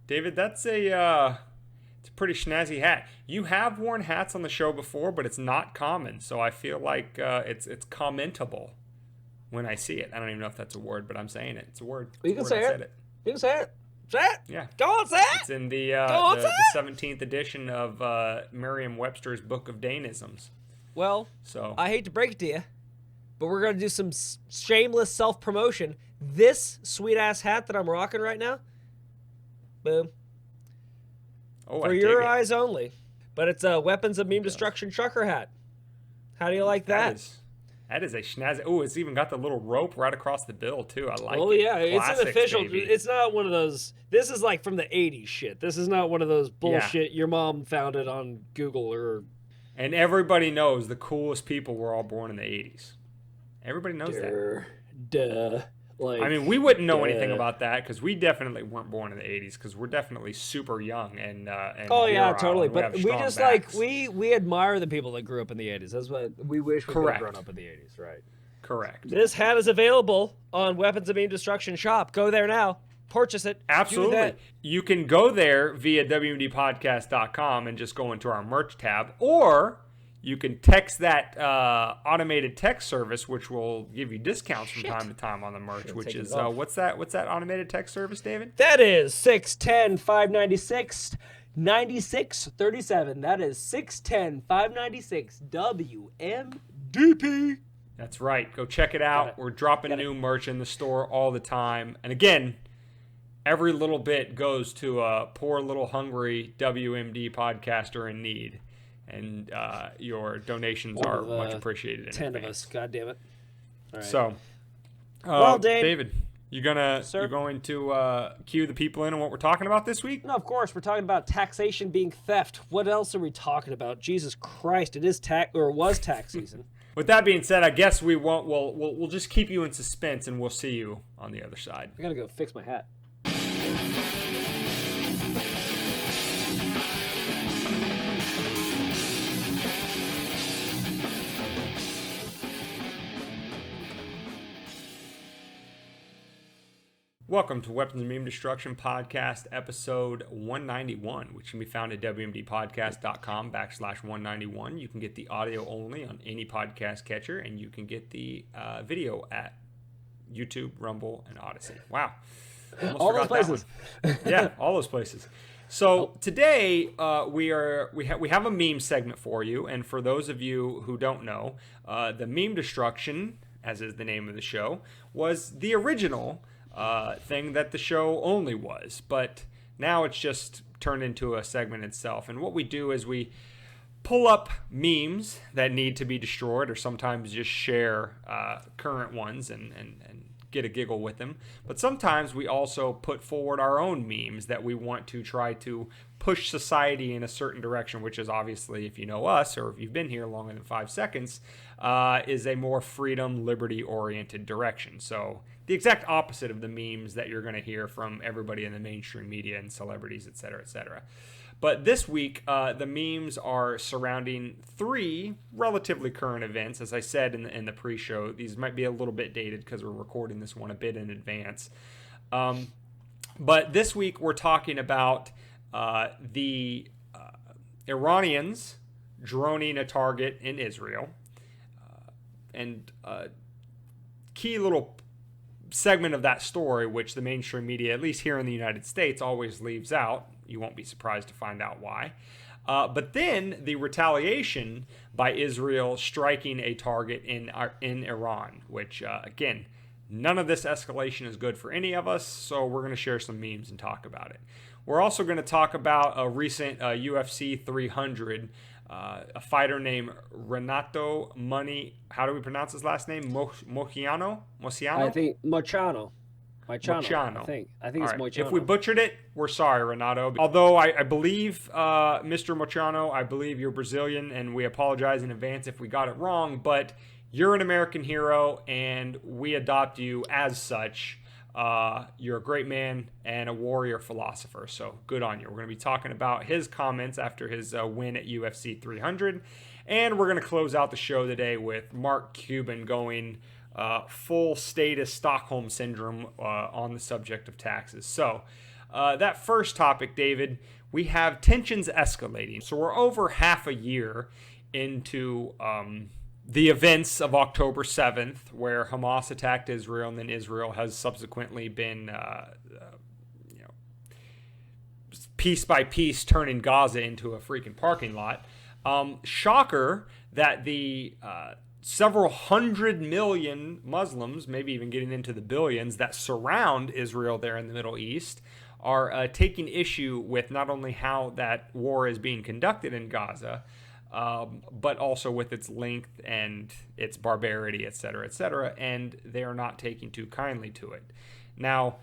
David, it's a pretty snazzy hat. You have worn hats on the show before, but it's not common, so I feel like it's commentable when I see it. I don't even know if that's a word, but I'm saying it. It's a word. You can say it. You can say it. Say it. Yeah. Go on, say it. It's in the 17th edition of Merriam-Webster's Book of Danisms. Well, I hate to break it to you, but we're going to do some shameless self-promotion. This sweet-ass hat that I'm rocking right now, boom. Oh, for your eyes only. But it's a Weapons of Meme Destruction trucker hat. How do you like that? That is a schnazzy. Oh, it's even got the little rope right across the bill, too. I like it. Oh, yeah. It's an official. Baby. It's not one of those. This is like from the 80s shit. This is not one of those bullshit. Your mom found it on Google or. And everybody knows the coolest people were all born in the 80s. Everybody knows that. Duh. Like, I mean, we wouldn't know anything about that because we definitely weren't born in the 80s because we're definitely super young and oh yeah, totally. But we just backs. we admire the people that grew up in the 80s. That's what we wish we could have grown up in the 80s, right? Correct. This hat is available on Weapons of Meme Destruction shop. Go there now. Purchase it. Absolutely. You can go there via WMDpodcast.com and just go into our merch tab, or you can text that automated text service, which will give you discounts from time to time on the merch, which is, what's that automated text service, David? That is 610-596-9637. That is 610-596 WMDP. That's right. Go check it out. We're dropping new merch in the store all the time. And again, every little bit goes to a poor little hungry WMD podcaster in need. And your donations are much appreciated. 10 of us, God damn it! All right. So, David, you're going to cue the people in on what we're talking about this week? No, of course. We're talking about taxation being theft. What else are we talking about? Jesus Christ! It is was tax season. With that being said, I guess we won't. We'll just keep you in suspense, and we'll see you on the other side. I gotta go fix my hat. Welcome to Weapons of Meme Destruction Podcast, episode 191, which can be found at WMDpodcast.com/191. You can get the audio only on any podcast catcher, and you can get the video at YouTube, Rumble, and Odyssey. Wow. All those places. Yeah, all those places. So today we have a meme segment for you, and for those of you who don't know, the Meme Destruction, as is the name of the show, was the original thing that the show only was, but now it's just turned into a segment itself. And what we do is we pull up memes that need to be destroyed, or sometimes just share current ones and get a giggle with them. But sometimes we also put forward our own memes that we want to try to push society in a certain direction, which is obviously, if you know us or if you've been here longer than 5 seconds, is a more freedom, liberty-oriented direction. So the exact opposite of the memes that you're going to hear from everybody in the mainstream media and celebrities, et cetera, et cetera. But this week, the memes are surrounding 3 relatively current events. As I said in the pre-show, these might be a little bit dated because we're recording this one a bit in advance. But this week, we're talking about the Iranians droning a target in Israel. And key little segment of that story, which the mainstream media, at least here in the United States, always leaves out. You won't be surprised to find out why. But then the retaliation by Israel striking a target in Iran, which, again, none of this escalation is good for any of us, so we're going to share some memes and talk about it. We're also going to talk about a recent UFC 300, a fighter named Renato how do we pronounce his last name? Moicano? I think Moicano. I think it's Moicano. If we butchered it, we're sorry, Renato. Although I believe, Mr. Moicano, I believe you're Brazilian, and we apologize in advance if we got it wrong, but you're an American hero, and we adopt you as such. You're a great man and a warrior philosopher, so good on you. We're going to be talking about his comments after his win at UFC 300, and we're going to close out the show today with Mark Cuban going full status Stockholm syndrome on the subject of taxes. So that first topic, David, we have tensions escalating. So we're over half a year into the events of October 7th, where Hamas attacked Israel, and then Israel has subsequently been, piece by piece turning Gaza into a freaking parking lot. Shocker that the several 100 million Muslims, maybe even getting into the billions, that surround Israel there in the Middle East are taking issue with not only how that war is being conducted in Gaza, but also with its length and its barbarity, etc., and they are not taking too kindly to it. Now,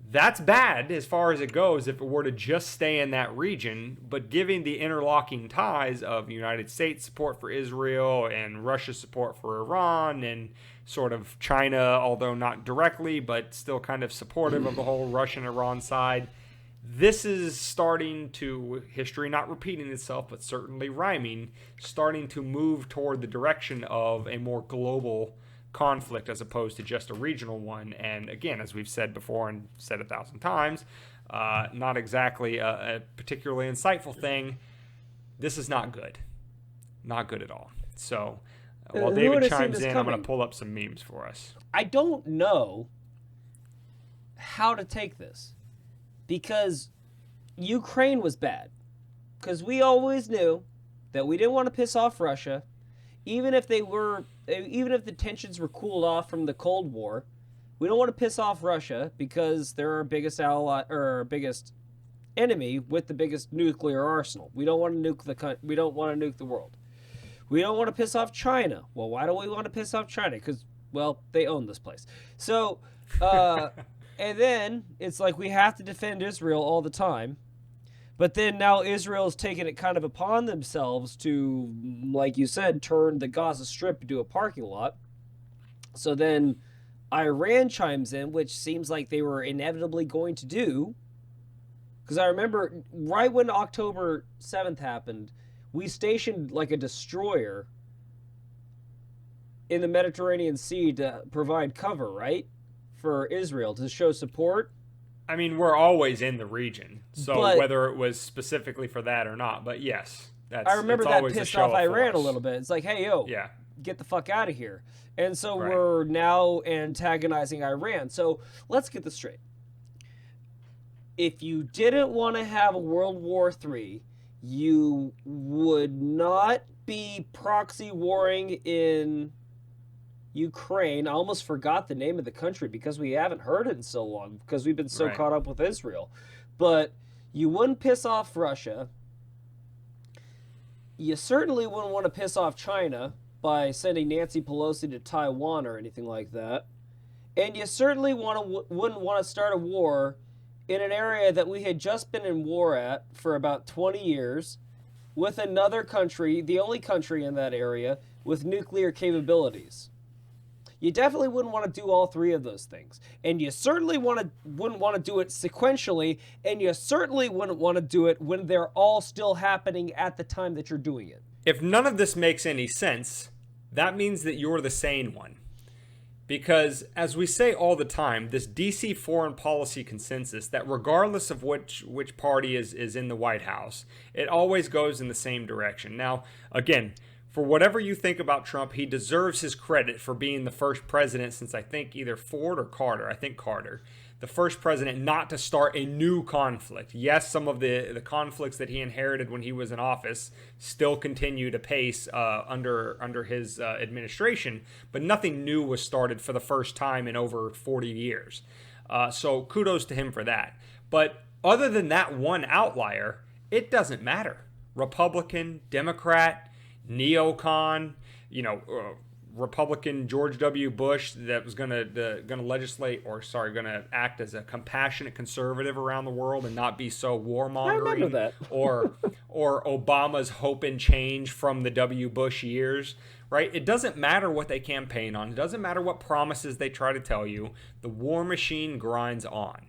that's bad as far as it goes if it were to just stay in that region, but given the interlocking ties of United States support for Israel and Russia's support for Iran and sort of China, although not directly, but still kind of supportive of the whole Russian-Iran side, this is starting to, history not repeating itself, but certainly rhyming, starting to move toward the direction of a more global conflict as opposed to just a regional one. And again, as we've said before and said 1,000 times, not exactly a particularly insightful thing. This is not good. Not good at all. So while David chimes in, I'm going to pull up some memes for us. I don't know how to take this because Ukraine was bad. Because we always knew that we didn't want to piss off Russia, even if the tensions were cooled off from the Cold War. We don't want to piss off Russia because they're our biggest ally or our biggest enemy with the biggest nuclear arsenal. We don't want to nuke the world. We don't want to piss off China. Well, why don't we want to piss off China? Because, well, they own this place. So, and then it's like we have to defend Israel all the time. But then now Israel's taken it kind of upon themselves to, like you said, turn the Gaza Strip into a parking lot. So then Iran chimes in, which seems like they were inevitably going to do. Because I remember right when October 7th happened, we stationed like a destroyer in the Mediterranean Sea to provide cover, right? For Israel, to show support. I mean, we're always in the region, so whether it was specifically for that or not, but yes, I remember that pissed off Iran a little bit. It's like, hey, get the fuck out of here. And so we're now antagonizing Iran. So let's get this straight. If you didn't want to have a World War III, you would not be proxy warring in Ukraine. I almost forgot the name of the country because we haven't heard it in so long because we've been so caught up with Israel. But you wouldn't piss off Russia. You certainly wouldn't want to piss off China by sending Nancy Pelosi to Taiwan or anything like that. And you certainly wouldn't want to start a war in an area that we had just been in war at for about 20 years with another country, the only country in that area, with nuclear capabilities. You definitely wouldn't want to do all three of those things. And you certainly wouldn't want to do it sequentially, and you certainly wouldn't want to do it when they're all still happening at the time that you're doing it. If none of this makes any sense, that means that you're the sane one. Because, as we say all the time, this DC foreign policy consensus that regardless of which party is in the White House, it always goes in the same direction. Now, again, for whatever you think about Trump, he deserves his credit for being the first president since I think either Ford or Carter. I think Carter. The first president not to start a new conflict. Yes, some of the conflicts that he inherited when he was in office still continue to pace under his administration, but nothing new was started for the first time in over 40 years. So kudos to him for that. But other than that one outlier, it doesn't matter. Republican, Democrat, neocon, Republican George W. Bush that was going to act as a compassionate conservative around the world and not be so warmongering. I remember that. or Obama's hope and change from the W. Bush years, right? It doesn't matter what they campaign on. It doesn't matter what promises they try to tell you. The war machine grinds on.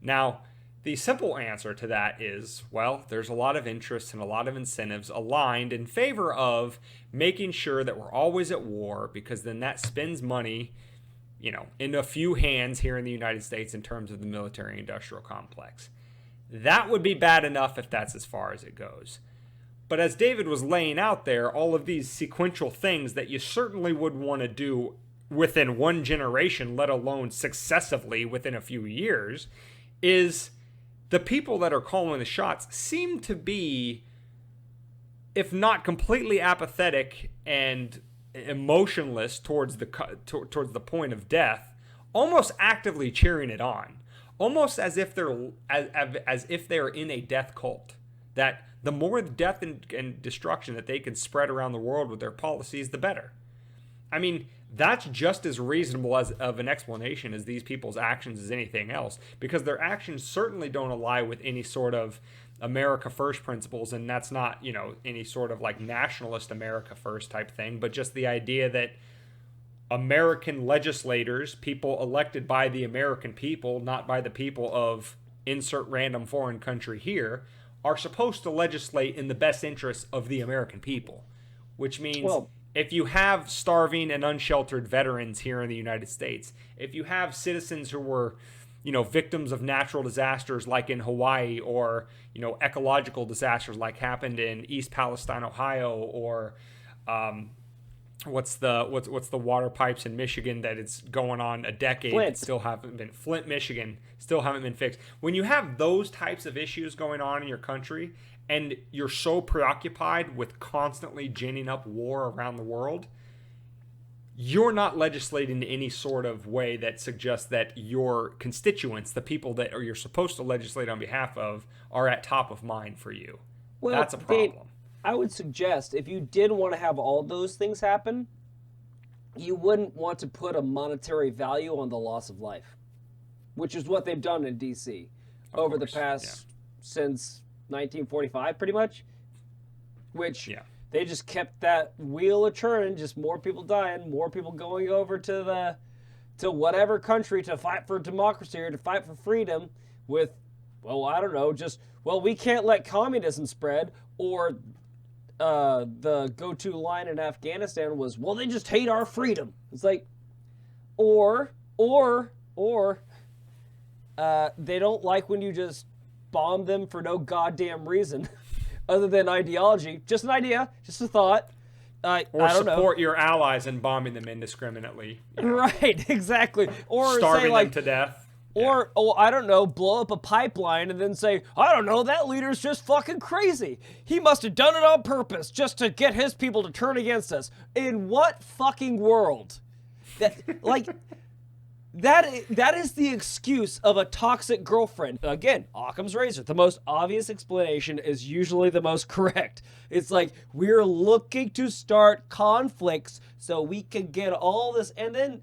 Now, The simple answer to that is, well, there's a lot of interests and a lot of incentives aligned in favor of making sure that we're always at war, because then that spends money, in a few hands here in the United States in terms of the military-industrial complex. That would be bad enough if that's as far as it goes. But as David was laying out there, all of these sequential things that you certainly would want to do within one generation, let alone successively within a few years, is the people that are calling the shots seem to be, if not completely apathetic and emotionless towards the point of death, almost actively cheering it on, almost as if they're in a death cult. That the more death and destruction that they can spread around the world with their policies, the better. I mean, that's just as reasonable of an explanation as these people's actions as anything else, because their actions certainly don't ally with any sort of America First principles, and that's not, any sort of like nationalist America First type thing, but just the idea that American legislators, people elected by the American people, not by the people of insert random foreign country here, are supposed to legislate in the best interests of the American people, which means if you have starving and unsheltered veterans here in the United States, if you have citizens who were, victims of natural disasters like in Hawaii, or, ecological disasters like happened in East Palestine, Ohio, or what's the water pipes in Michigan that it's going on a decade Flint, Michigan, still haven't been fixed. When you have those types of issues going on in your country, and you're so preoccupied with constantly ginning up war around the world, you're not legislating in any sort of way that suggests that your constituents, the people that you're supposed to legislate on behalf of, are at top of mind for you. Well, that's a problem. Dave, I would suggest if you did want to have all those things happen, you wouldn't want to put a monetary value on the loss of life, which is what they've done in D.C. over the past since 1945, pretty much, which they just kept that wheel a churning, just more people dying, more people going over to whatever country to fight for democracy or to fight for freedom with, we can't let communism spread, or the go-to line in Afghanistan was, they just hate our freedom. It's like, or they don't like when you just bomb them for no goddamn reason other than ideology. Just an idea, just a thought. Or support your allies in bombing them indiscriminately. Right, exactly. Or starving say, them to death. Or, blow up a pipeline and then say, that leader's just fucking crazy. He must have done it on purpose just to get his people to turn against us. In what fucking world? That is the excuse of a toxic girlfriend. Again, Occam's razor. The most obvious explanation is usually the most correct. It's like, we're looking to start conflicts so we can get all this. And then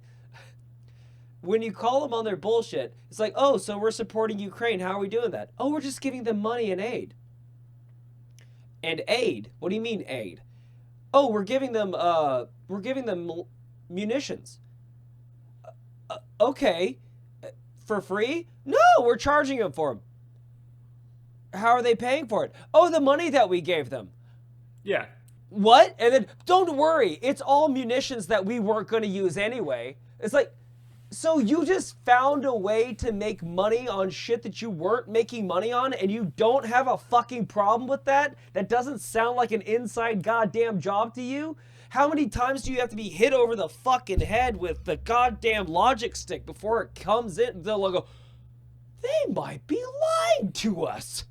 when you call them on their bullshit, it's like, so we're supporting Ukraine. How are we doing that? We're just giving them money and aid. And aid? What do you mean aid? We're giving them munitions. Okay, for free? No, we're charging them for them. How are they paying for it? The money that we gave them. Yeah. What? And then, don't worry, it's all munitions that we weren't going to use anyway. It's like, so you just found a way to make money on shit that you weren't making money on, and you don't have a fucking problem with that? That doesn't sound like an inside goddamn job to you? How many times do you have to be hit over the fucking head with the goddamn logic stick before it comes in? They'll go, they might be lying to us.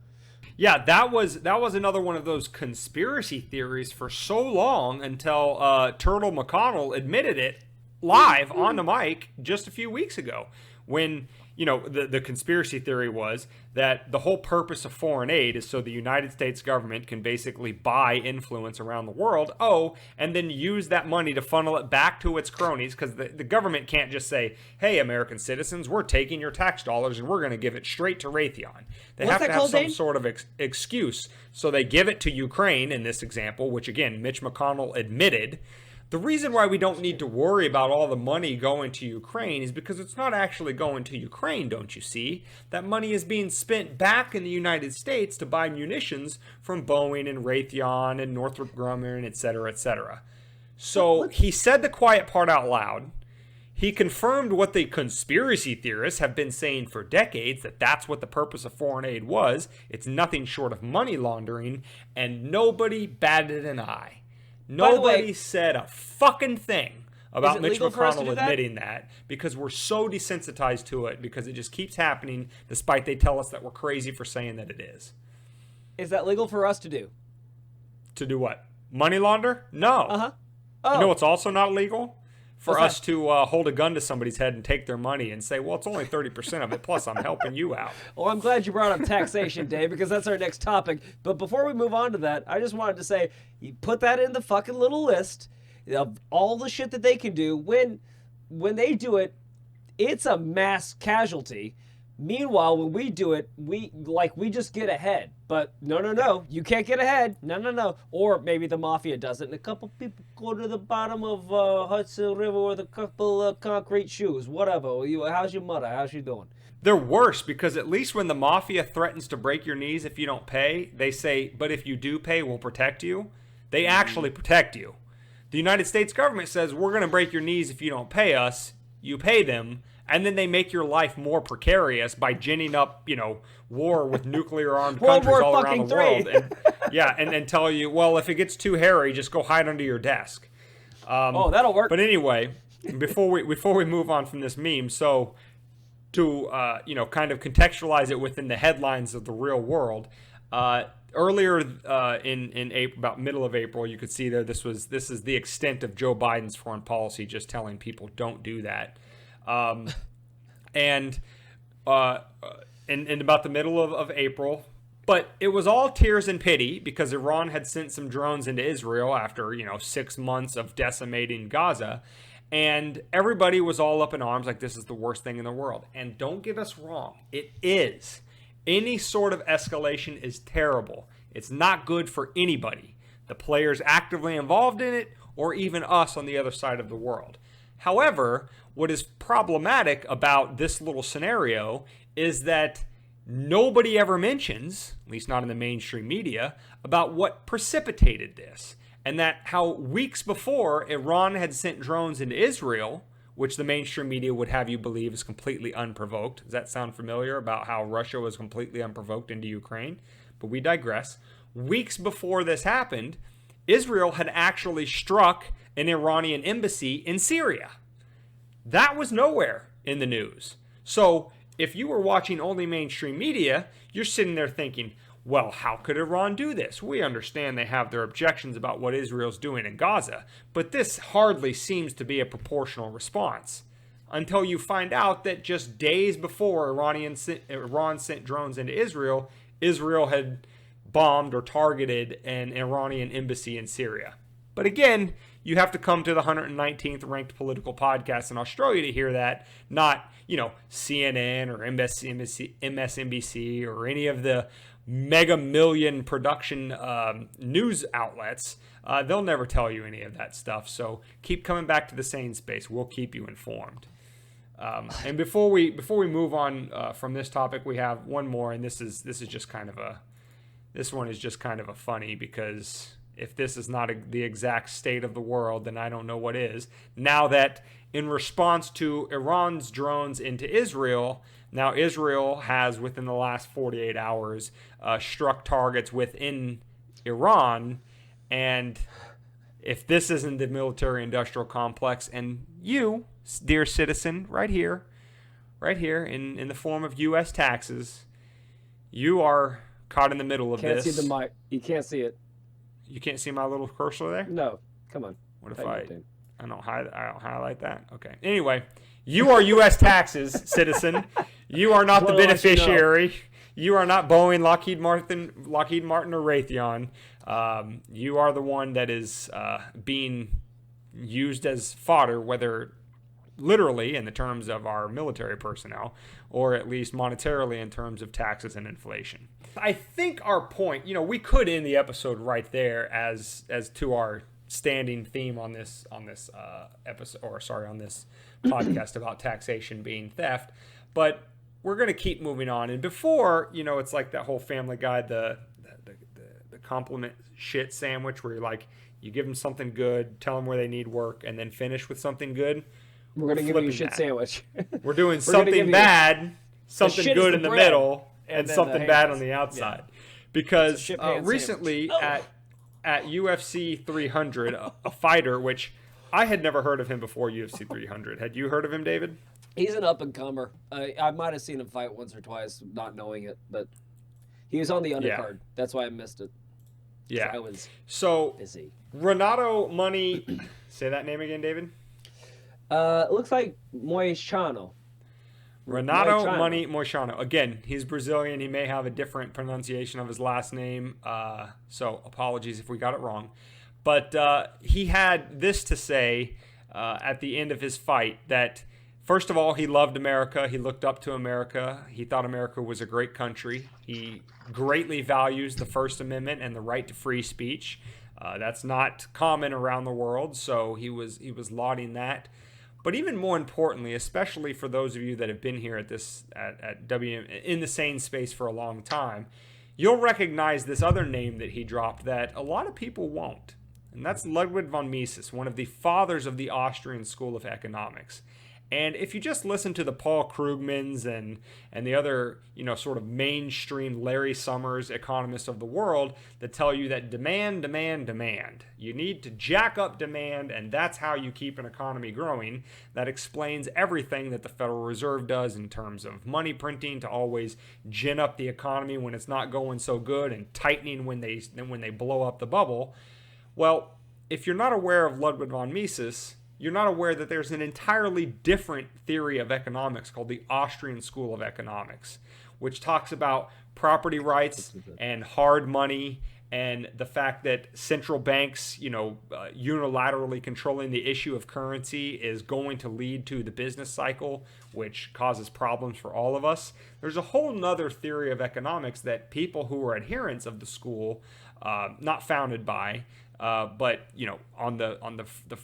Yeah, that was another one of those conspiracy theories for so long until Turtle McConnell admitted it live on the mic just a few weeks ago, when the conspiracy theory was that the whole purpose of foreign aid is so the United States government can basically buy influence around the world, and then use that money to funnel it back to its cronies, because the government can't just say, hey, American citizens, we're taking your tax dollars and we're going to give it straight to Raytheon. They have to have some sort of excuse, so they give it to Ukraine in this example, which, again, Mitch McConnell admitted. The reason why we don't need to worry about all the money going to Ukraine is because it's not actually going to Ukraine, don't you see? That money is being spent back in the United States to buy munitions from Boeing and Raytheon and Northrop Grumman, etc., etc. So he said the quiet part out loud. He confirmed what the conspiracy theorists have been saying for decades, that that's what the purpose of foreign aid was. It's nothing short of money laundering, and nobody batted an eye. Nobody said a fucking thing about Mitch McConnell admitting that, because we're so desensitized to it, because it just keeps happening despite they tell us that we're crazy for saying that it is. Is that legal for us to do? To do what? Money launder? No. Uh-huh. Oh. You know what's also not legal? For us to hold a gun to somebody's head and take their money and say, well, it's only 30% of it, plus I'm helping you out. Well, I'm glad you brought up taxation, Dave, because that's our next topic. But before we move on to that, I just wanted to say, you put that in the fucking little list of all the shit that they can do. When they do it, it's a mass casualty. Meanwhile, when we do it, we just get ahead. But no, you can't get ahead. No. Or maybe the mafia does it, and a couple people go to the bottom of Hudson River with a couple concrete shoes. Whatever. How's your mother? How's she doing? They're worse, because at least when the mafia threatens to break your knees if you don't pay, they say, but if you do pay, we'll protect you. They actually protect you. The United States government says, we're going to break your knees if you don't pay us. You pay them. And then they make your life more precarious by ginning up, war with nuclear-armed countries all around the world. And tell you, well, if it gets too hairy, just go hide under your desk. That'll work. But anyway, before we move on from this meme, so to kind of contextualize it within the headlines of the real world, earlier in April, about middle of April, you could see there this is the extent of Joe Biden's foreign policy, just telling people don't do that. And about the middle of April, but it was all tears and pity, because Iran had sent some drones into Israel after 6 months of decimating Gaza, and everybody was all up in arms like this is the worst thing in the world. And don't get us wrong, it is. Any sort of escalation is terrible. It's not good for anybody, the players actively involved in it, or even us on the other side of the world. However, what is problematic about this little scenario is that nobody ever mentions, at least not in the mainstream media, about what precipitated this. And that how weeks before Iran had sent drones into Israel, which the mainstream media would have you believe is completely unprovoked. Does that sound familiar about how Russia was completely unprovoked into Ukraine? But we digress. Weeks before this happened, Israel had actually struck an Iranian embassy in Syria. That was nowhere in the news. So if you were watching only mainstream media, you're sitting there thinking, well, how could Iran do this? We understand they have their objections about what Israel's doing in Gaza, but this hardly seems to be a proportional response. Until you find out that just days before Iran sent drones into Israel, Israel had bombed or targeted an Iranian embassy in Syria. But again, you have to come to the 119th ranked political podcast in Australia to hear that, not, CNN or MSNBC or any of the mega million production news outlets. They'll never tell you any of that stuff. So keep coming back to the sane space. We'll keep you informed. And before we move on from this topic, we have one more, and this one is just kind of a funny, because if this is not the exact state of the world, then I don't know what is. Now that in response to Iran's drones into Israel, now Israel has, within the last 48 hours, struck targets within Iran. And if this isn't the military-industrial complex, and you, dear citizen, right here, in the form of U.S. taxes, you are caught in the middle of this. Can't see the mic. You can't see it. You can't see my little cursor there? No. Come on. What if I don't highlight that? Okay. Anyway, you are U.S. taxes, citizen. You are not the beneficiary. You are not Boeing, Lockheed Martin, or Raytheon. You are the one that is being used as fodder, whether literally in the terms of our military personnel, or at least monetarily in terms of taxes and inflation. I think our point, we could end the episode right there as to our standing theme on this episode, or sorry, on this podcast about taxation being theft. But we're going to keep moving on. And before, it's like that whole Family Guy, the compliment shit sandwich, where you're like, you give them something good, tell them where they need work, and then finish with something good. We're going to give you a shit sandwich. We're doing something bad, something good in the middle, and something bad on the outside. Yeah. Because recently at UFC 300, a fighter, which I had never heard of him before UFC 300. Had you heard of him, David? He's an up-and-comer. I might have seen him fight once or twice, not knowing it, but he was on the undercard. Yeah. That's why I missed it. Yeah. I was busy. Renato Money, say that name again, David? It looks like Moicano. Renato Money Moicano. Again, he's Brazilian. He may have a different pronunciation of his last name, so apologies if we got it wrong. But he had this to say at the end of his fight, that first of all, he loved America. He looked up to America. He thought America was a great country. He greatly values the First Amendment and the right to free speech. That's not common around the world, so he was lauding that. But even more importantly, especially for those of you that have been here at WM in the sane space for a long time, you'll recognize this other name that he dropped that a lot of people won't. And that's Ludwig von Mises, one of the fathers of the Austrian School of Economics. And if you just listen to the Paul Krugmans and the other, sort of mainstream Larry Summers economists of the world that tell you that demand, you need to jack up demand, and that's how you keep an economy growing, that explains everything that the Federal Reserve does in terms of money printing to always gin up the economy when it's not going so good and tightening when they blow up the bubble. Well, if you're not aware of Ludwig von Mises, you're not aware that there's an entirely different theory of economics called the Austrian School of Economics, which talks about property rights and hard money and the fact that central banks, unilaterally controlling the issue of currency is going to lead to the business cycle, which causes problems for all of us. There's a whole nother theory of economics that people who are adherents of the school, not founded by, but on the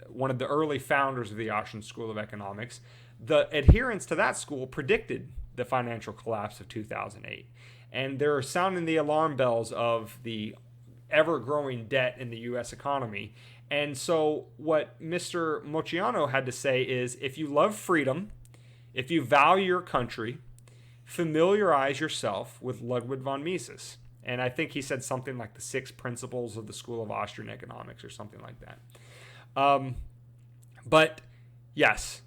one of the early founders of the Austrian School of Economics, the adherents to that school predicted the financial collapse of 2008. And they're sounding the alarm bells of the ever-growing debt in the U.S. economy. And so what Mr. Moicano had to say is, if you love freedom, if you value your country, familiarize yourself with Ludwig von Mises. And I think he said something like the 6 principles of the School of Austrian Economics or something like that. But yes,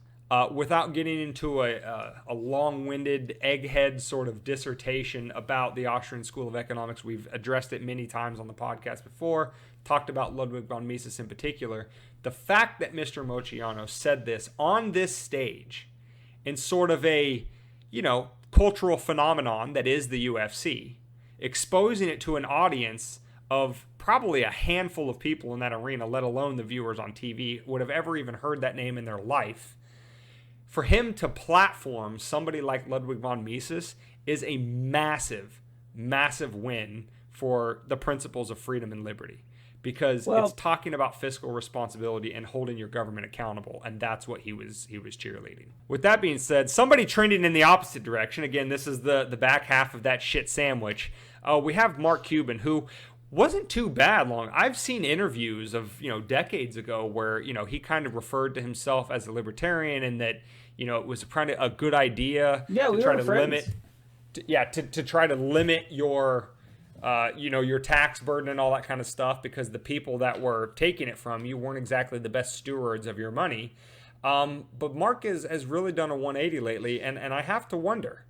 without getting into a long-winded egghead sort of dissertation about the Austrian School of Economics, we've addressed it many times on the podcast before, talked about Ludwig von Mises in particular. The fact that Mr. Moicano said this on this stage in sort of a, cultural phenomenon that is the UFC, exposing it to an audience of probably a handful of people in that arena, let alone the viewers on TV, would have ever even heard that name in their life. For him to platform somebody like Ludwig von Mises is a massive, massive win for the principles of freedom and liberty, because it's talking about fiscal responsibility and holding your government accountable, and that's what he was cheerleading. With that being said, somebody trending in the opposite direction, again, this is the back half of that shit sandwich, we have Mark Cuban, who wasn't too bad long. I've seen interviews of, decades ago where, he kind of referred to himself as a libertarian and that, it was kind of a good idea to try to limit, to try to limit your, your tax burden and all that kind of stuff, because the people that were taking it from you weren't exactly the best stewards of your money. But Mark has really done a 180 lately, and I have to wonder,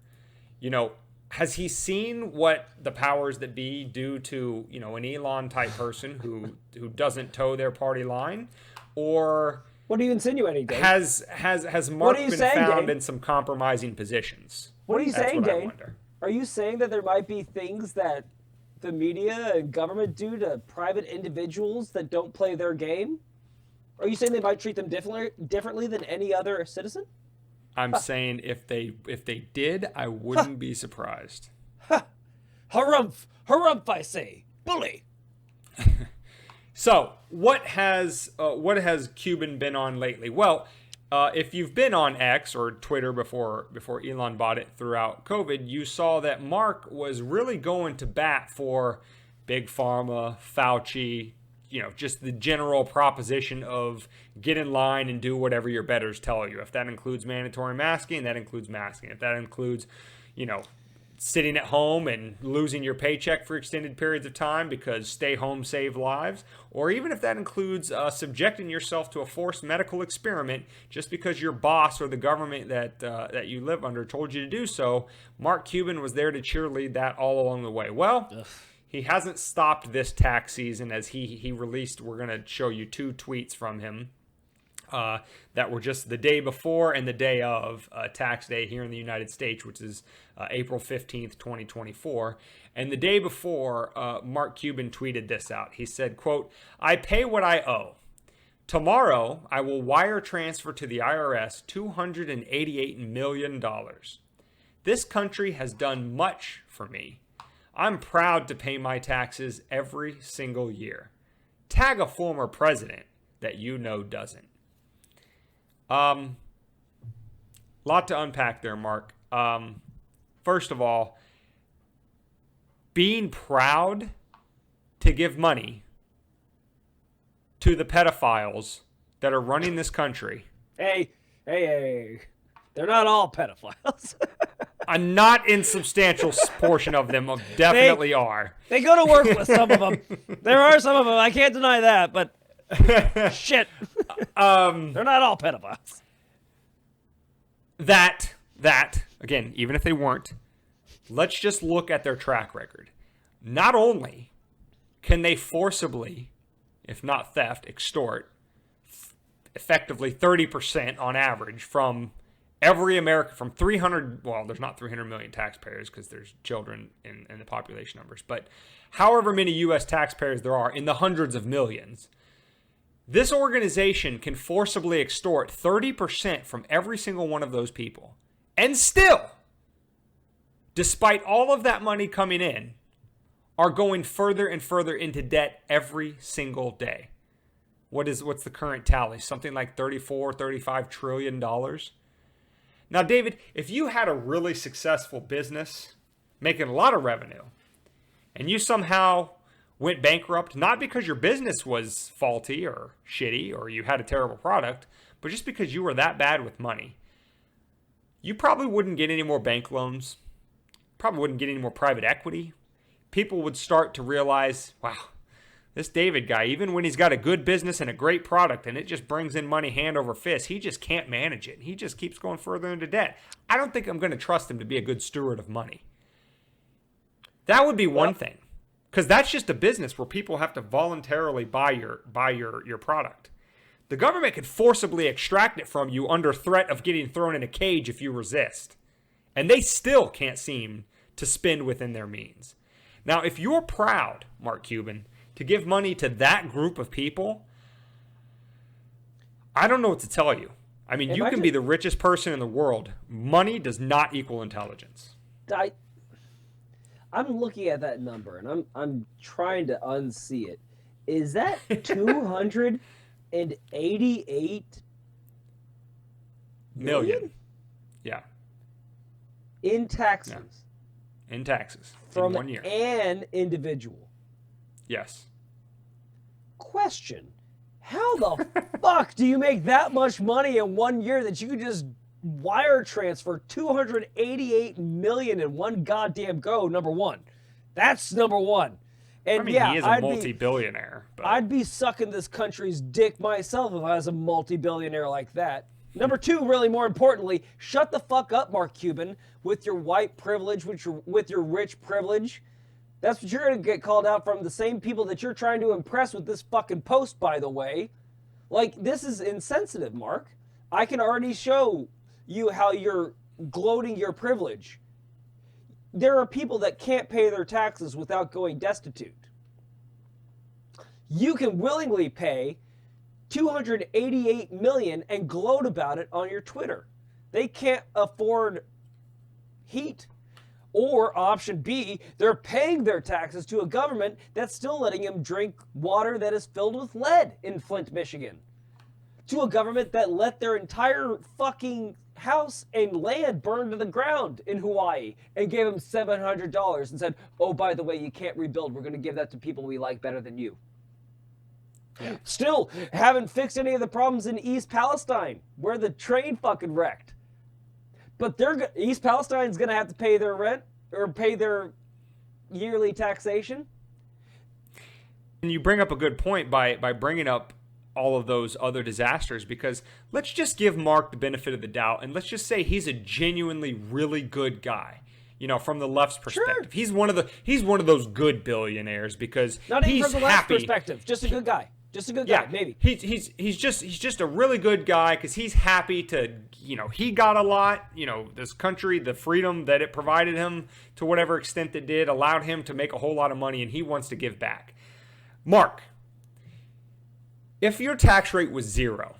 has he seen what the powers that be do to, an Elon type person who doesn't toe their party line? Or what are you insinuating, Dane? Has Mark been found in some compromising positions? What are you saying, Dane? Are you saying that there might be things that the media and government do to private individuals that don't play their game? Are you saying they might treat them differently than any other citizen? I'm saying if they did, I wouldn't be surprised. Harumph, I say, bully. So what has Cuban been on lately? Well, if you've been on X or Twitter before Elon bought it throughout COVID, you saw that Mark was really going to bat for Big Pharma, Fauci, just the general proposition of get in line and do whatever your betters tell you. If that includes mandatory masking, that includes masking. If that includes, sitting at home and losing your paycheck for extended periods of time because stay home save lives, or even if that includes subjecting yourself to a forced medical experiment just because your boss or the government that you live under told you to do so, Mark Cuban was there to cheerlead that all along the way. Well, he hasn't stopped this tax season as he released, we're going to show you 2 tweets from him that were just the day before and the day of tax day here in the United States, which is April 15th, 2024. And the day before, Mark Cuban tweeted this out. He said, quote, "I pay what I owe. Tomorrow, I will wire transfer to the IRS $288 million. This country has done much for me. I'm proud to pay my taxes every single year. Tag a former president that doesn't." Lot to unpack there, Mark. First of all, being proud to give money to the pedophiles that are running this country. Hey. They're not all pedophiles. A not insubstantial portion of them definitely are. They go to work with some of them. There are some of them. I can't deny that, but shit. They're not all pedophiles. That, again, even if they weren't, let's just look at their track record. Not only can they forcibly, if not theft, extort effectively 30% on average from every American, from 300, well, there's not 300 million taxpayers because there's children in the population numbers, but however many U.S. taxpayers there are in the hundreds of millions, this organization can forcibly extort 30% from every single one of those people. And still, despite all of that money coming in, are going further and further into debt every single day. What's the current tally? Something like $35 trillion. Now, David, if you had a really successful business making a lot of revenue and you somehow went bankrupt, not because your business was faulty or shitty or you had a terrible product, but just because you were that bad with money, you probably wouldn't get any more bank loans, probably wouldn't get any more private equity. People would start to realize, wow, this David guy, even when he's got a good business and a great product and it just brings in money hand over fist, he just can't manage it. He just keeps going further into debt. I don't think I'm going to trust him to be a good steward of money. That would be one thing, because that's just a business where people have to voluntarily buy your product. The government could forcibly extract it from you under threat of getting thrown in a cage if you resist. And they still can't seem to spend within their means. Now, if you're proud, Mark Cuban, to give money to that group of people, I don't know what to tell you. I mean, you can be the richest person in the world. Money does not equal intelligence. I'm looking at that number, and I'm trying to unsee it. Is that 288 million? Yeah. In taxes? Yeah. In taxes. From in 1 year. An individual. Yes. Question. How the fuck do you make that much money in 1 year that you can just wire transfer $288 million in one goddamn go? Number one. That's number one. And I mean, yeah, he is a multi-billionaire. But I'd be sucking this country's dick myself if I was a multi-billionaire like that. Number two, really more importantly, shut the fuck up, Mark Cuban, with your white privilege, with your rich privilege. That's what you're going to get called out from, the same people that you're trying to impress with this fucking post, by the way. Like, this is insensitive, Mark. I can already show you how you're gloating your privilege. There are people that can't pay their taxes without going destitute. You can willingly pay $288 million and gloat about it on your Twitter. They can't afford heat Or option B, they're paying their taxes to a government that's still letting them drink water that is filled with lead in Flint, Michigan. To a government that let their entire fucking house and land burn to the ground in Hawaii and gave them $700 and said, oh, by the way, you can't rebuild. We're going to give that to people we like better than you. Yeah. Still haven't fixed any of the problems in East Palestine where the train fucking wrecked. But East Palestine's going to have to pay their rent or pay their yearly taxation. And you bring up a good point by bringing up all of those other disasters, because let's just give Mark the benefit of the doubt and let's just say he's a genuinely really good guy. You know, from the left's perspective, sure. He's one of those good billionaires because not even he's from the left's happy. Perspective, just a good guy. Just a good guy, maybe. He's just a really good guy because he's happy to, you know, he got a lot, you know, this country, the freedom that it provided him to whatever extent it did, allowed him to make a whole lot of money, and he wants to give back. Mark, if your tax rate was 0,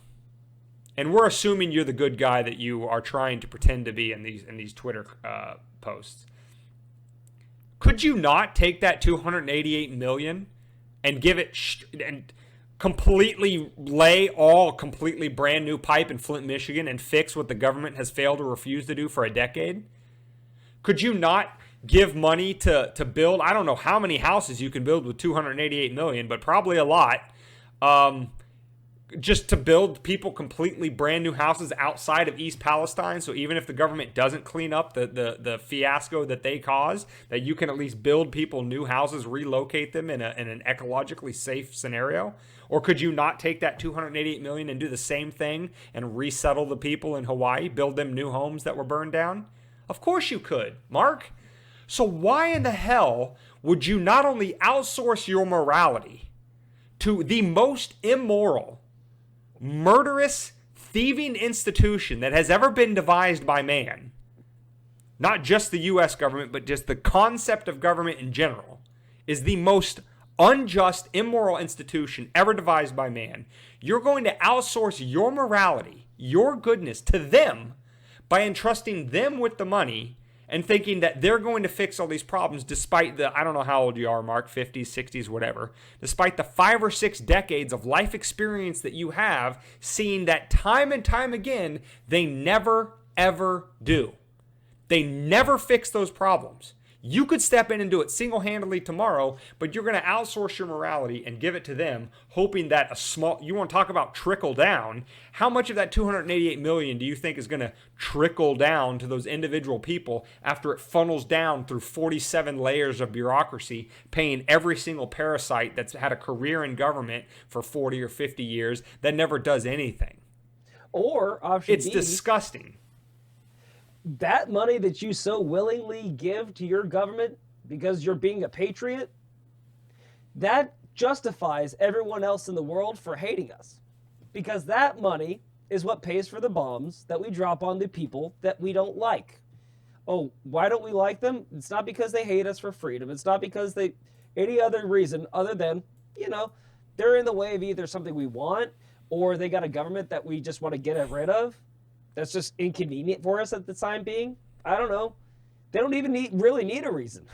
and we're assuming you're the good guy that you are trying to pretend to be in these Twitter posts, could you not take that $288 million and give it and completely lay all completely brand new pipe in Flint, Michigan and fix what the government has failed or refused to do for a decade? Could you not give money to build, I don't know how many houses you can build with $288 million, but probably a lot, just to build people completely brand new houses outside of East Palestine, so even if the government doesn't clean up the fiasco that they caused, that you can at least build people new houses, relocate them in an ecologically safe scenario? Or could you not take that $288 million and do the same thing and resettle the people in Hawaii, build them new homes that were burned down? Of course you could, Mark. So why in the hell would you not only outsource your morality to the most immoral, murderous, thieving institution that has ever been devised by man, not just the U.S. government, but just the concept of government in general, is the most unjust, immoral institution ever devised by man? You're going to outsource your morality, your goodness to them by entrusting them with the money and thinking that they're going to fix all these problems despite the, I don't know how old you are, Mark, 50s, 60s, whatever, despite the 5 or 6 decades of life experience that you have, seeing that time and time again, they never, ever do. They never fix those problems. You could step in and do it single-handedly tomorrow, but you're going to outsource your morality and give it to them, hoping that a small, you want to talk about trickle down, how much of that $288 million do you think is going to trickle down to those individual people after it funnels down through 47 layers of bureaucracy, paying every single parasite that's had a career in government for 40 or 50 years that never does anything? Or option It's B, disgusting. that money that you so willingly give to your government because you're being a patriot, that justifies everyone else in the world for hating us. Because that money is what pays for the bombs that we drop on the people that we don't like. Oh, why don't we like them? It's not because they hate us for freedom. It's not because any other reason other than, you know, they're in the way of either something we want or they got a government that we just want to get rid of. That's just inconvenient for us at the time being. I don't know. They don't even really need a reason.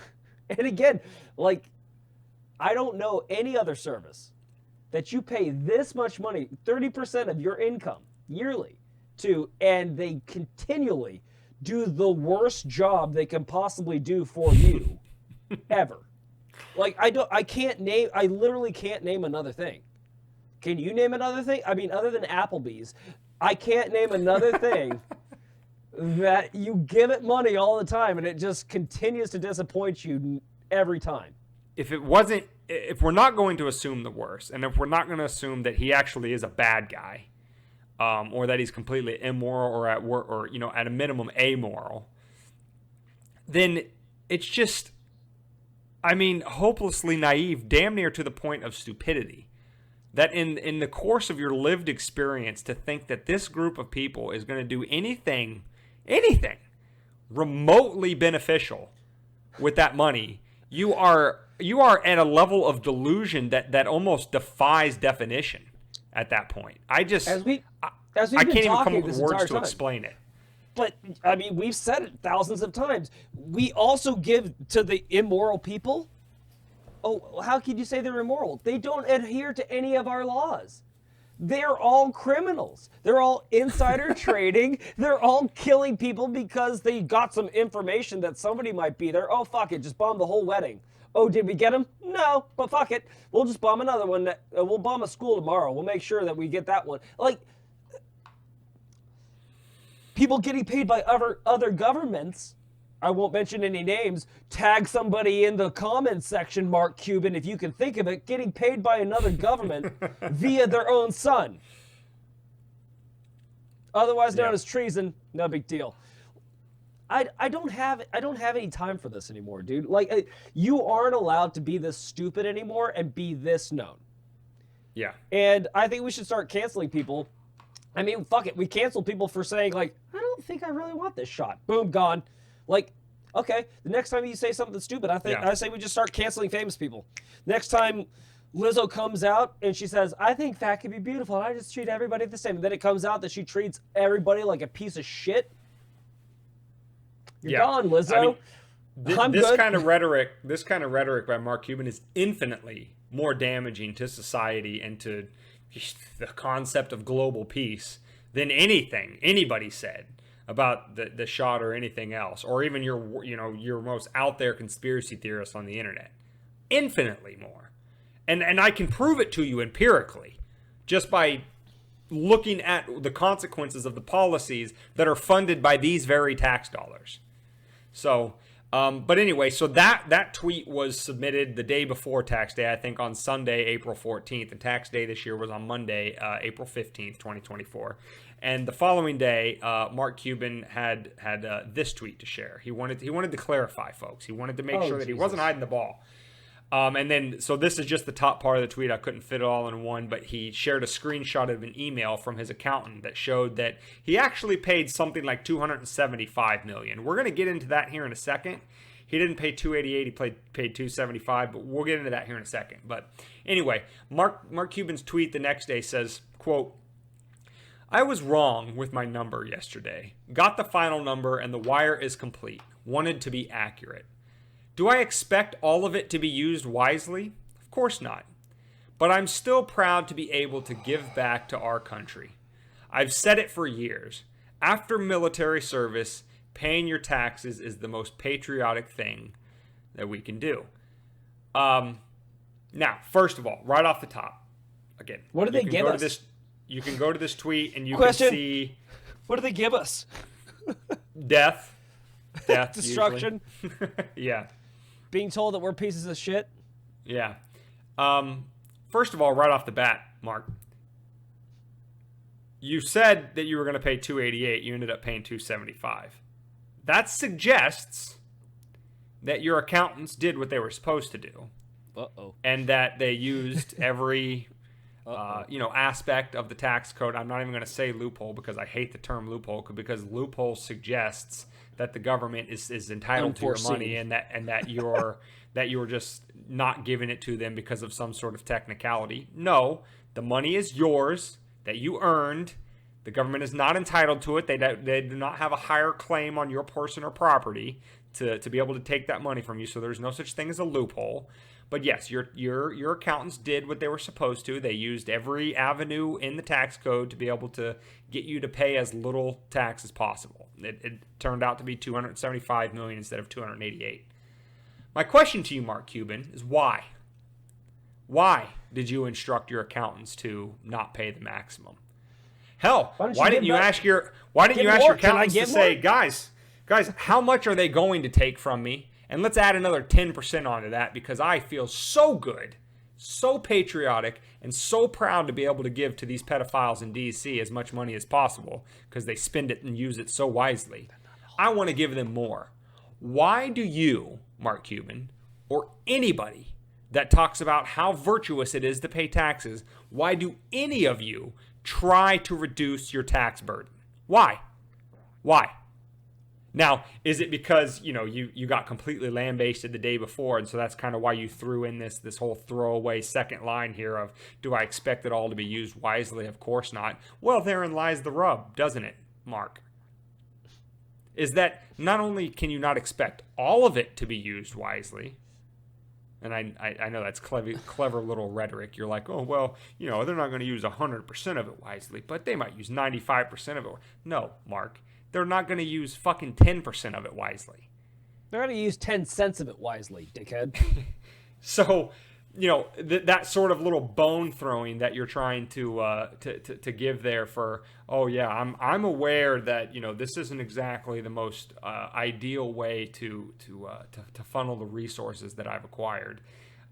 And again, like, I don't know any other service that you pay this much money, 30% of your income yearly to, and they continually do the worst job they can possibly do for you ever. Like, I literally can't name another thing. Can you name another thing? I mean, other than Applebee's, I can't name another thing that you give it money all the time and it just continues to disappoint you every time. If we're not going to assume the worst, and if we're not going to assume that he actually is a bad guy, or that he's completely immoral or at a minimum amoral, then it's just, I mean, hopelessly naive, damn near to the point of stupidity. That in the course of your lived experience, to think that this group of people is going to do anything remotely beneficial with that money, you are at a level of delusion that almost defies definition at that point. I can't even come up with words to explain it. But, I mean, we've said it thousands of times. We also give to the immoral people. Oh, how can you say they're immoral? They don't adhere to any of our laws. They're all criminals. They're all insider trading. They're all killing people because they got some information that somebody might be there. Oh, fuck it. Just bomb the whole wedding. Oh, did we get him? No, but fuck it. We'll just bomb another one. We'll bomb a school tomorrow. We'll make sure that we get that one. Like, people getting paid by other governments, I won't mention any names, tag somebody in the comments section, Mark Cuban, if you can think of it, getting paid by another government via their own son. Otherwise known as treason, no big deal. I don't have any time for this anymore, dude. Like, you aren't allowed to be this stupid anymore and be this known. Yeah. And I think we should start canceling people. I mean, fuck it. We canceled people for saying, like, I don't think I really want this shot. Boom, gone. Like, okay, the next time you say something stupid, I say we just start canceling famous people. Next time Lizzo comes out and she says, I think fat can be beautiful and I just treat everybody the same. And then it comes out that she treats everybody like a piece of shit. You're gone, Lizzo. I mean, this kind of rhetoric by Mark Cuban is infinitely more damaging to society and to the concept of global peace than anything anybody said about the shot or anything else, or even your most out there conspiracy theorists on the internet. Infinitely more. And I can prove it to you empirically just by looking at the consequences of the policies that are funded by these very tax dollars. So, but anyway, so that tweet was submitted the day before tax day, I think on Sunday, April 14th. And tax day this year was on Monday, April 15th, 2024. And the following day, Mark Cuban had this tweet to share. He wanted to clarify, folks. He wanted to make sure that he wasn't hiding the ball. And then, so this is just the top part of the tweet. I couldn't fit it all in one, but he shared a screenshot of an email from his accountant that showed that he actually paid something like $275 million. We're going to get into that here in a second. He didn't pay 288, he paid 275, but we'll get into that here in a second. But anyway, Mark Cuban's tweet the next day says, quote, I was wrong with my number yesterday. Got the final number and the wire is complete. Wanted to be accurate. Do I expect all of it to be used wisely? Of course not. But I'm still proud to be able to give back to our country. I've said it for years. After military service, paying your taxes is the most patriotic thing that we can do. Now, first of all, right off the top, again, what do they give us? You can go to this tweet and you can see. What do they give us? Death, destruction. Yeah. Being told that we're pieces of shit. Yeah. First of all, right off the bat, Mark, you said that you were going to pay 288. You ended up paying 275. That suggests that your accountants did what they were supposed to do. And that they used every aspect of the tax code. I'm not even going to say loophole because I hate the term loophole, because loophole suggests that the government is entitled to your money and that you're just not giving it to them because of some sort of technicality. No, the money is yours that you earned. The government is not entitled to it. They do not have a higher claim on your person or property to be able to take that money from you. So there's no such thing as a loophole. But yes, your accountants did what they were supposed to. They used every avenue in the tax code to be able to get you to pay as little tax as possible. It turned out to be $275 million instead of $288. My question to you, Mark Cuban, is why? Why did you instruct your accountants to not pay the maximum? Hell, why didn't you ask your accountants to say, guys, how much are they going to take from me? And let's add another 10% onto that, because I feel so good, so patriotic, and so proud to be able to give to these pedophiles in D.C. as much money as possible because they spend it and use it so wisely. I want to give them more. Why do you, Mark Cuban, or anybody that talks about how virtuous it is to pay taxes, why do any of you try to reduce your tax burden? Why? Why? Now, is it because, you got completely lambasted the day before, and so that's kind of why you threw in this whole throwaway second line here of, do I expect it all to be used wisely? Of course not. Well, therein lies the rub, doesn't it, Mark? is that not only can you not expect all of it to be used wisely, and I know that's clever little rhetoric. You're like, oh, well, they're not going to use 100% of it wisely, but they might use 95% of it. No, Mark, they're not going to use fucking 10% of it wisely. They're going to use 10 cents of it wisely, dickhead. So, that sort of little bone throwing that you're trying to give there for, oh yeah, I'm aware that this isn't exactly the most ideal way to funnel the resources that I've acquired.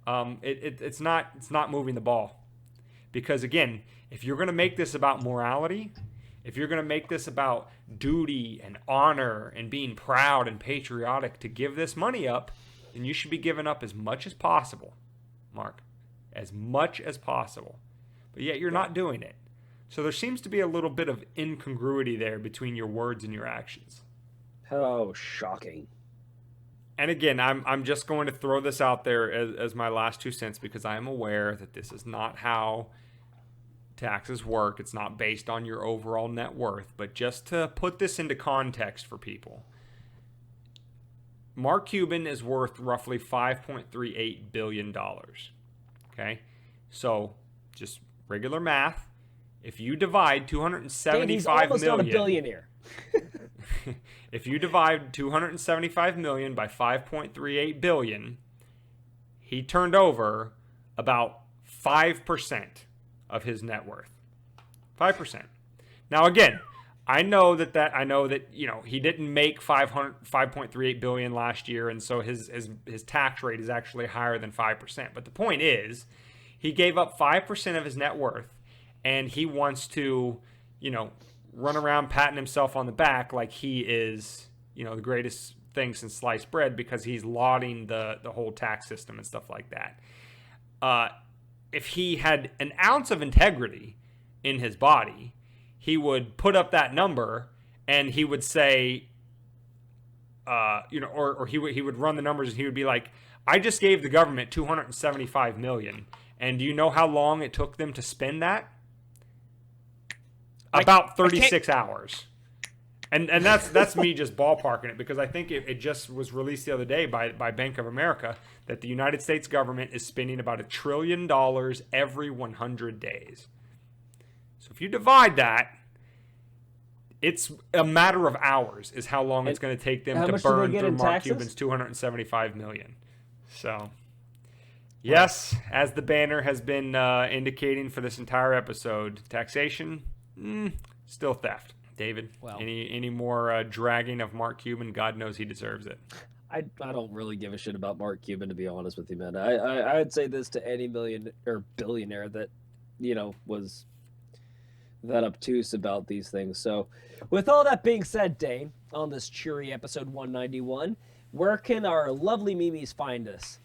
It's not moving the ball, because again, if you're going to make this about morality, if you're going to make this about duty and honor and being proud and patriotic to give this money up, then you should be giving up as much as possible, Mark, as much as possible. But yet you're not doing it. So there seems to be a little bit of incongruity there between your words and your actions. Oh, shocking. And again, I'm just going to throw this out there as my last 2 cents, because I am aware that this is not how taxes work. It's not based on your overall net worth. But just to put this into context for people, Mark Cuban is worth roughly $5.38 billion. Okay? So, just regular math. If you divide 275 he's almost million... not a billionaire. If you divide 275 million by 5.38 billion, he turned over about 5% of his net worth. 5%. Now again, I know that he didn't make 5.38 billion last year, and so his tax rate is actually higher than 5%. But the point is, he gave up 5% of his net worth, and he wants to, run around patting himself on the back like he is, the greatest thing since sliced bread, because he's lauding the whole tax system and stuff like that. If he had an ounce of integrity in his body, he would put up that number and he would say, or he would run the numbers and he would be like, I just gave the government 275 million. And do you know how long it took them to spend that? About 36 hours. And that's me just ballparking it, because I think it just was released the other day by Bank of America that the United States government is spending about $1 trillion every 100 days. So if you divide that, it's a matter of hours is how long it's going to take them to burn through Mark Cuban's 275 million. So, yes, as the banner has been indicating for this entire episode, taxation, still theft. David, well, any more dragging of Mark Cuban? God knows he deserves it. I don't really give a shit about Mark Cuban, to be honest with you, man. I would say this to any billionaire that, was that obtuse about these things. So, with all that being said, Dane, on this cheery episode 191, where can our lovely Mimis find us?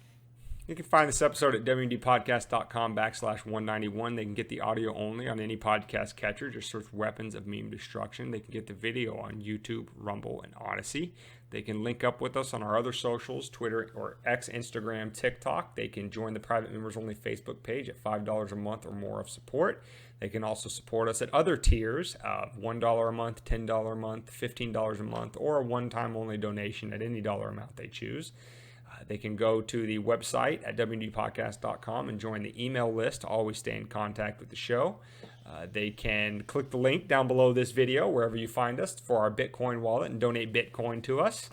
You can find this episode at wmdpodcast.com/191. They can get the audio only on any podcast catcher. Just search Weapons of Meme Destruction. They can get the video on YouTube, Rumble, and Odyssey. They can link up with us on our other socials, Twitter or X, Instagram, TikTok. They can join the private members only Facebook page at $5 a month or more of support. They can also support us at other tiers of $1 a month, $10 a month, $15 a month, or a one-time only donation at any dollar amount they choose. They can go to the website at wmdpodcast.com and join the email list to always stay in contact with the show. They can click the link down below this video, wherever you find us, for our Bitcoin wallet and donate Bitcoin to us.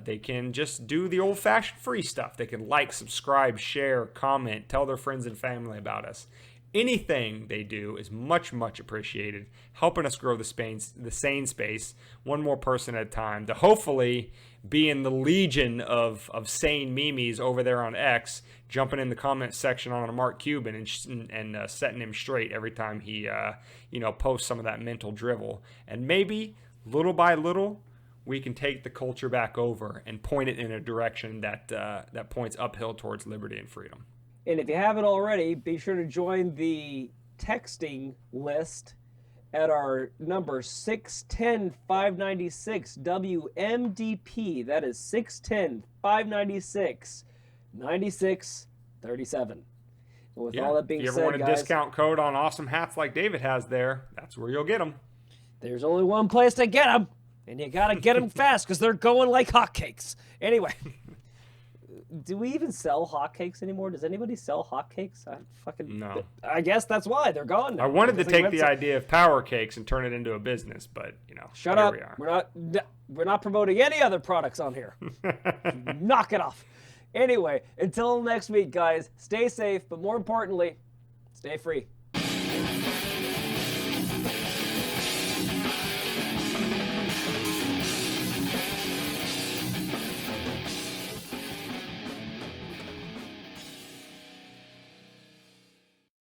They can just do the old-fashioned free stuff. They can like, subscribe, share, comment, tell their friends and family about us. Anything they do is much, much appreciated, helping us grow the sane space one more person at a time to hopefully be in the legion of sane memes over there on X, jumping in the comment section on Mark Cuban and setting him straight every time he posts some of that mental drivel. And maybe, little by little, we can take the culture back over and point it in a direction that points uphill towards liberty and freedom. And if you haven't already, be sure to join the texting list at our number 610-596 WMDP. That is 610-596-9637. And with all that being said, if you ever want a discount code on awesome hats like David has there, that's where you'll get them. There's only one place to get them, And you got to get them fast because they're going like hotcakes. Anyway. Do we even sell hotcakes anymore? Does anybody sell hotcakes? No. I guess that's why they're gone now. I wanted to take the idea of power cakes and turn it into a business, but shut up. We're not promoting any other products on here. Knock it off. Anyway, until next week, guys, stay safe, but more importantly, stay free.